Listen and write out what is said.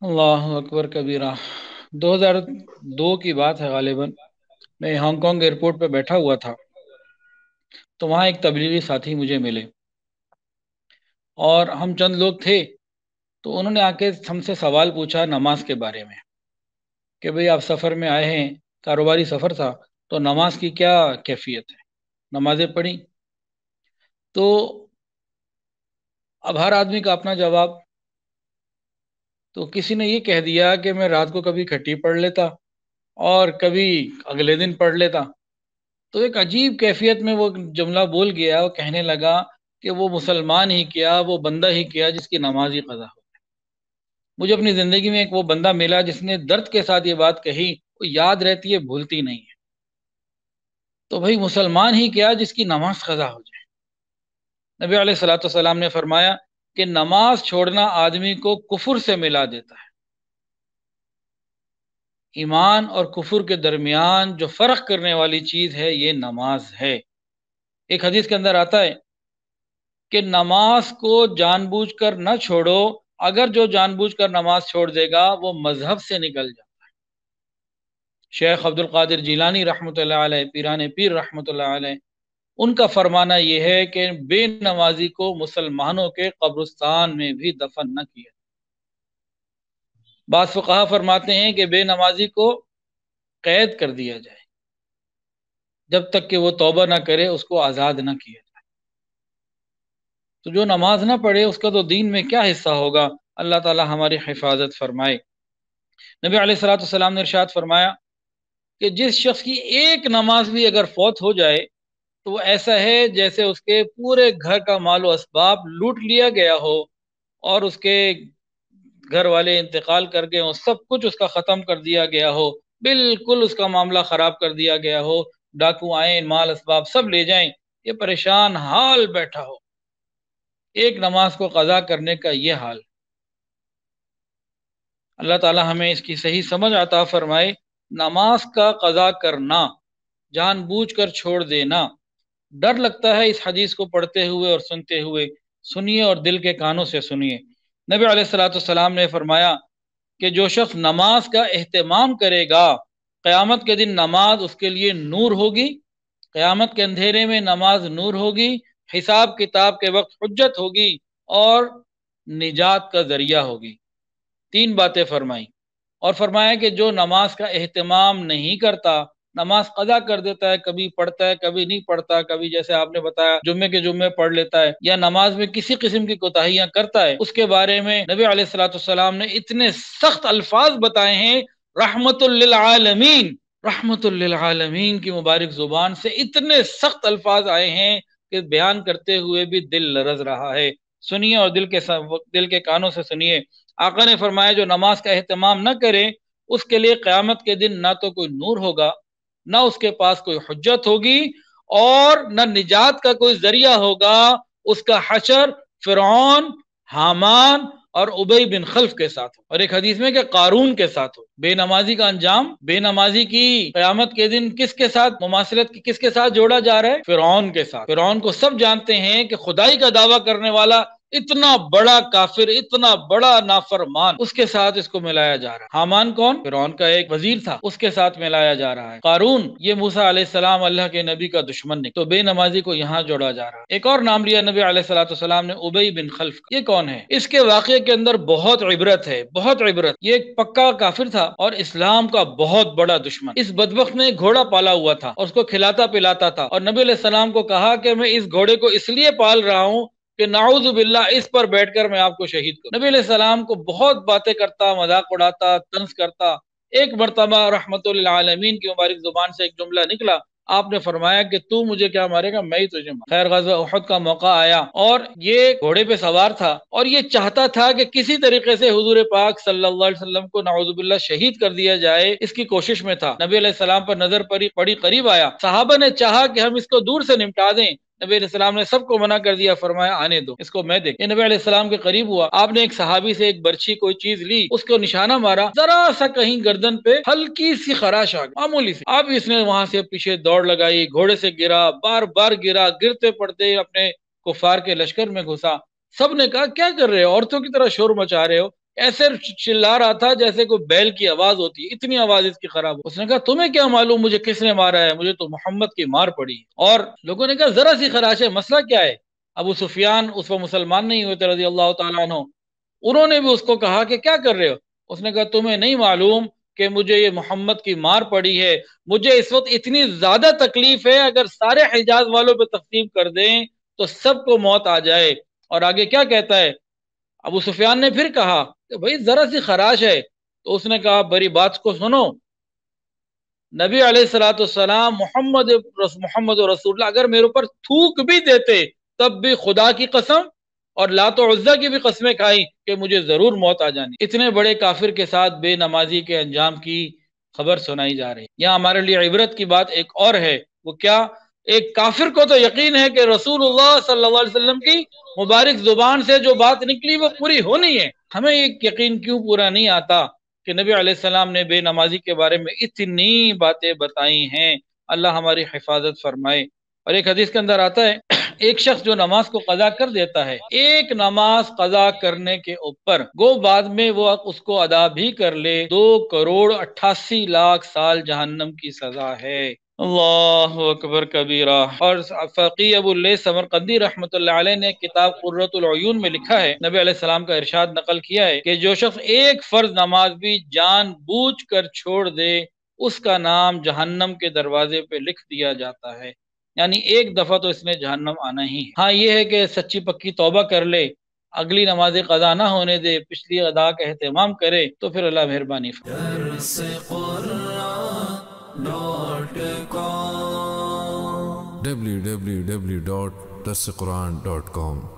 اللہ اکبر کبیرہ۔ 2002 کی بات ہے غالباً، میں ہانگ کانگ ایئرپورٹ پہ بیٹھا ہوا تھا، تو وہاں ایک تبلیغی ساتھی مجھے ملے اور ہم چند لوگ تھے، تو انہوں نے آ کے ہم سے سوال پوچھا نماز کے بارے میں کہ بھئی آپ سفر میں آئے ہیں، کاروباری سفر تھا، تو نماز کی کیا کیفیت ہے، نمازیں پڑھی؟ تو اب ہر آدمی کا اپنا جواب۔ تو کسی نے یہ کہہ دیا کہ میں رات کو کبھی کھٹی پڑھ لیتا اور کبھی اگلے دن پڑھ لیتا۔ تو ایک عجیب کیفیت میں وہ جملہ بول گیا اور کہنے لگا کہ وہ مسلمان ہی کیا، وہ بندہ ہی کیا جس کی نماز ہی قضا ہو۔ مجھے اپنی زندگی میں ایک وہ بندہ ملا جس نے درد کے ساتھ یہ بات کہی، وہ یاد رہتی ہے، بھولتی نہیں ہے۔ تو بھائی مسلمان ہی کیا جس کی نماز قضا ہو جائے۔ نبی علیہ الصلوۃ والسلام نے فرمایا کہ نماز چھوڑنا آدمی کو کفر سے ملا دیتا ہے۔ ایمان اور کفر کے درمیان جو فرق کرنے والی چیز ہے یہ نماز ہے۔ ایک حدیث کے اندر آتا ہے کہ نماز کو جان بوجھ کر نہ چھوڑو، اگر جو جان بوجھ کر نماز چھوڑ دے گا وہ مذہب سے نکل جائے۔ شیخ عبد القادر جیلانی رحمۃ اللہ علیہ، پیران پیر رحمۃ اللہ علیہ، ان کا فرمانا یہ ہے کہ بے نمازی کو مسلمانوں کے قبرستان میں بھی دفن نہ کیا۔ بعض فقہا فرماتے ہیں کہ بے نمازی کو قید کر دیا جائے، جب تک کہ وہ توبہ نہ کرے اس کو آزاد نہ کیا جائے۔ تو جو نماز نہ پڑھے اس کا تو دین میں کیا حصہ ہوگا؟ اللہ تعالی ہماری حفاظت فرمائے۔ نبی علیہ الصلوۃ والسلام نے ارشاد فرمایا کہ جس شخص کی ایک نماز بھی اگر فوت ہو جائے تو وہ ایسا ہے جیسے اس کے پورے گھر کا مال و اسباب لوٹ لیا گیا ہو اور اس کے گھر والے انتقال کر گئے ہوں، سب کچھ اس کا ختم کر دیا گیا ہو، بالکل اس کا معاملہ خراب کر دیا گیا ہو، ڈاکو آئیں، مال اسباب سب لے جائیں، یہ پریشان حال بیٹھا ہو، ایک نماز کو قضا کرنے کا یہ حال۔ اللہ تعالی ہمیں اس کی صحیح سمجھ عطا فرمائے۔ نماز کا قضا کرنا، جان بوجھ کر چھوڑ دینا، ڈر لگتا ہے اس حدیث کو پڑھتے ہوئے اور سنتے ہوئے، سنیے اور دل کے کانوں سے سنیے۔ نبی علیہ الصلوۃ والسلام نے فرمایا کہ جو شخص نماز کا اہتمام کرے گا، قیامت کے دن نماز اس کے لیے نور ہوگی، قیامت کے اندھیرے میں نماز نور ہوگی، حساب کتاب کے وقت حجت ہوگی اور نجات کا ذریعہ ہوگی۔ تین باتیں فرمائیں، اور فرمایا کہ جو نماز کا اہتمام نہیں کرتا، نماز قضا کر دیتا ہے، کبھی پڑھتا ہے کبھی نہیں پڑھتا، کبھی جیسے آپ نے بتایا جمعے کے جمعے پڑھ لیتا ہے یا نماز میں کسی قسم کی کوتاہیاں کرتا ہے، اس کے بارے میں نبی علیہ الصلوۃ والسلام نے اتنے سخت الفاظ بتائے ہیں، رحمت للعالمین، رحمت للعالمین کی مبارک زبان سے اتنے سخت الفاظ آئے ہیں کہ بیان کرتے ہوئے بھی دل لرز رہا ہے۔ سنیے اور دل کے کانوں سے سنیے۔ آقا نے فرمایا جو نماز کا اہتمام نہ کرے اس کے لیے قیامت کے دن نہ تو کوئی نور ہوگا، نہ اس کے پاس کوئی حجت ہوگی اور نہ نجات کا کوئی ذریعہ ہوگا۔ اس کا حشر فرعون، حامان اور ابی بن خلف کے ساتھ ہو، اور ایک حدیث میں کہ قارون کے ساتھ ہو۔ بے نمازی کا انجام، بے نمازی کی قیامت کے دن کس کے ساتھ مماثلت کی، کس کے ساتھ جوڑا جا رہا ہے؟ فرعون کے ساتھ۔ فرعون کو سب جانتے ہیں کہ خدائی کا دعویٰ کرنے والا، اتنا بڑا کافر، اتنا بڑا نافرمان، اس کے ساتھ اس کو ملایا جا رہا ہے۔ حامان کون؟ فرعون کا ایک وزیر تھا، اس کے ساتھ ملایا جا رہا ہے۔ قارون یہ موسیٰ علیہ السلام اللہ کے نبی کا دشمن نہیں، تو بے نمازی کو یہاں جوڑا جا رہا ہے۔ ایک اور نام لیا نبی علیہ الصلوۃ والسلام نے، ابی بن خلف کا۔ یہ کون ہے؟ اس کے واقعے کے اندر بہت عبرت ہے، بہت عبرت۔ یہ ایک پکا کافر تھا اور اسلام کا بہت بڑا دشمن۔ اس بدبخت نے گھوڑا پالا ہوا تھا اور اس کو کھلاتا پلاتا تھا، اور نبی علیہ السلام کو کہا کہ میں اس گھوڑے کو اس لیے پال رہا ہوں کہ نعوذ باللہ اس پر بیٹھ کر میں آپ کو شہید کروں۔ نبی علیہ السلام کو بہت باتیں کرتا، مذاق اڑاتا، طنز کرتا۔ ایک مرتبہ رحمت للعالمین کی مبارک زبان سے ایک جملہ نکلا، آپ نے فرمایا کہ تو مجھے کیا مارے گا، میں ہی تجھے ماروں۔ خیر غزوہ احد کا موقع آیا اور یہ گھوڑے پہ سوار تھا اور یہ چاہتا تھا کہ کسی طریقے سے حضور پاک صلی اللہ علیہ وسلم کو نعوذ باللہ شہید کر دیا جائے، اس کی کوشش میں تھا۔ نبی علیہ السلام پر نظر پڑی، قریب آیا، صحابہ نے چاہا کہ ہم اس کو دور سے نمٹا دیں، نبی علیہ السلام نے سب کو منع کر دیا، فرمایا آنے دو، اس کو میں دیکھ۔ یہ نبی علیہ السلام کے قریب ہوا، آپ نے ایک صحابی سے ایک برچھی کوئی چیز لی، اس کو نشانہ مارا، ذرا سا کہیں گردن پہ ہلکی سی خراش آ گئی، معمولی سی۔ اب اس نے وہاں سے پیچھے دوڑ لگائی، گھوڑے سے گرا، بار بار گرا، گرتے پڑتے اپنے کفار کے لشکر میں گھسا۔ سب نے کہا کیا کر رہے ہو، عورتوں کی طرح شور مچا رہے ہو، ایسے چلا رہا تھا جیسے کوئی بیل کی آواز ہوتی ہے، اتنی آواز اس کی خراب ہو۔ اس نے کہا تمہیں کیا معلوم مجھے کس نے مارا ہے، مجھے تو محمد کی مار پڑی۔ اور لوگوں نے کہا ذرا سی خراش ہے، مسئلہ کیا ہے؟ ابو سفیان اس وقت مسلمان نہیں ہوئے تھے رضی اللہ تعالیٰ عنہ، انہوں نے بھی اس کو کہا کہ کیا کر رہے ہو؟ اس نے کہا تمہیں نہیں معلوم کہ مجھے یہ محمد کی مار پڑی ہے، مجھے اس وقت اتنی زیادہ تکلیف ہے، اگر سارے حجاز والوں پہ تقسیم کر دیں تو سب کو موت آ جائے۔ اور آگے کیا کہتا ہے؟ ابو سفیان نے پھر کہا کہ بھائی ذرا سی خراش ہے، تو اس نے کہا بڑی بات کو سنو، نبی علیہ الصلوۃ والسلام محمد رسول اللہ اگر میرے اوپر تھوک بھی دیتے تب بھی خدا کی قسم اور لات و عزا کی بھی قسمیں کھائی کہ مجھے ضرور موت آ جانی۔ اتنے بڑے کافر کے ساتھ بے نمازی کے انجام کی خبر سنائی جا رہی ہے۔ یہاں ہمارے لیے عبرت کی بات ایک اور ہے، وہ کیا؟ ایک کافر کو تو یقین ہے کہ رسول اللہ صلی اللہ علیہ وسلم کی مبارک زبان سے جو بات نکلی وہ پوری ہونی ہے۔ ہمیں ایک یقین کیوں پورا نہیں آتا کہ نبی علیہ السلام نے بے نمازی کے بارے میں اتنی باتیں بتائی ہیں؟ اللہ ہماری حفاظت فرمائے۔ اور ایک حدیث کے اندر آتا ہے ایک شخص جو نماز کو قضا کر دیتا ہے، ایک نماز قضا کرنے کے اوپر گو بعد میں وہ اس کو ادا بھی کر لے، 2,88,00,000 سال جہنم کی سزا ہے۔ اللہ اکبر کبیرہ۔ اور فقی ابو اللیث سمرقندی رحمۃ اللہ علیہ نے کتاب قرۃ العیون میں لکھا ہے، نبی علیہ السلام کا ارشاد نقل کیا ہے کہ جو شخص ایک فرض نماز بھی جان بوجھ کر چھوڑ دے اس کا نام جہنم کے دروازے پہ لکھ دیا جاتا ہے، یعنی ایک دفعہ تو اس نے جہنم آنا ہی ہے۔ ہاں یہ ہے کہ سچی پکی توبہ کر لے، اگلی نماز قضا نہ ہونے دے، پچھلی ادا کا اہتمام کرے تو پھر اللہ مہربانی www.darsequran.com